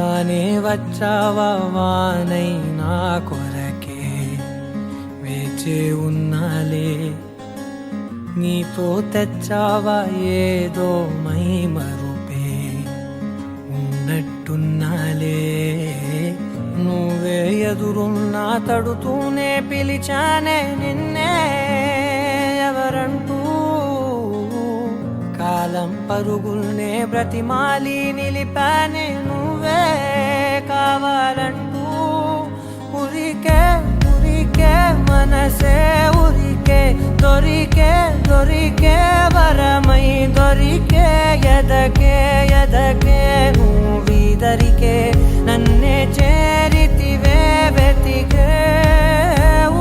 రానే వచ్చావా వానై నా కొరకే వేచే ఉన్నాలే నీతో తెచ్చావా ఏదో మై మరుపే ఉన్నట్టున్నాలే నువ్వే ఎదురున్నా తడుతూనే పిలిచానే నిన్నే ఎవరంటూ కాలం పరుగుల్నే బ్రతిమాలి నిలిపానే నువ్వే కావాలంటూ ఉరికే ఉరికే మనసే ఉరికే దొరికే దొరికే వరమై దొరికే ఎదకే ఎదకే నువ్విదరికే నన్నే చేరితివే వెతికే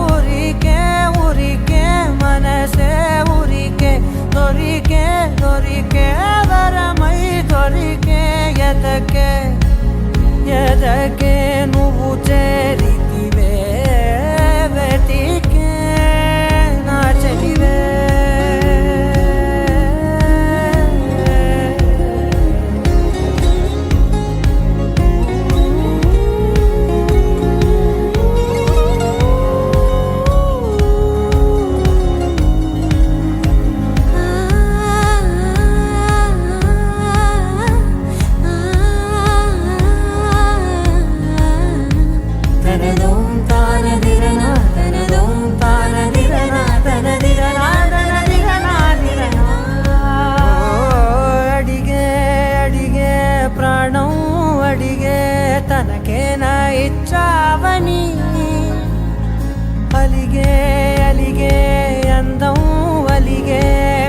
ఊరికే ఊరికే మనసే ఊరికే దొరికే దొరికే వరమై దొరికే ఎదకే ఎదకే నువ్వు చేరితివే వెతికే నా చెలివే తనకేనా ఇచ్చావని అలిగే అలిగే అందం అలిగే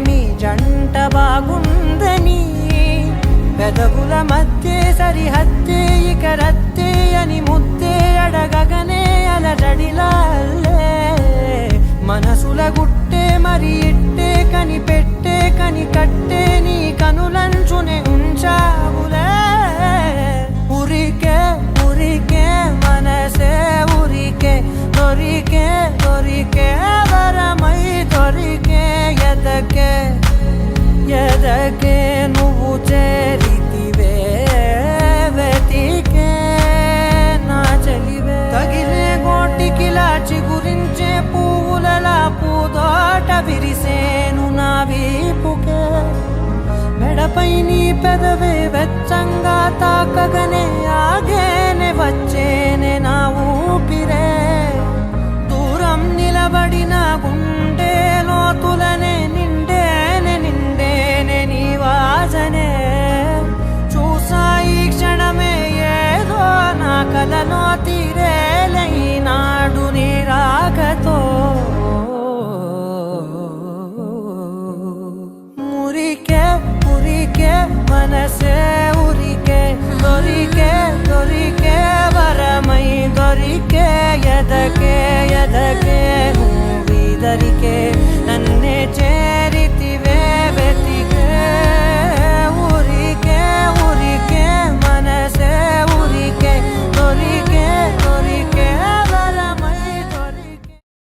మీ జంట బాగుందని పెదవుల మధ్య సరిహద్దే ఇక రద్దే అని ముద్దే అడగగనే అలజడిలాలే మనసుల గుట్టే మరి ఇట్టే కని పెట్టే కని కట్టే నీ కనులంచునే ఉంచావులే ఉరికే ఉరికే మనసే ఉరికే దొరికే దొరికే వరమై దొరికే ఎదకే ఎదకే నువ్వు చేరితివే వెతికే నా చెలివే తగిలే గోటికిలా చిగురించే పువ్వులలా పూదోట విరిసేను నా వీపుకే మెడపై నీ పెదవే వెచ్చంగా తాకగనే ఆగేనే వచ్చేనే నా ఊపిరే దూరం నిలబడిన గుండె లోతులనే నిండేనే నిండేనే నీ వాసనే చూసా ఈ క్షణమే ఏదో నా కలలో తీరేలై నాడు నీ రాకతో మురికే ఉరికే మనసే ఉరికే దొరికే దొరికే వరమై దొరికే ఎదకే ఎదకే నువ్విదరికే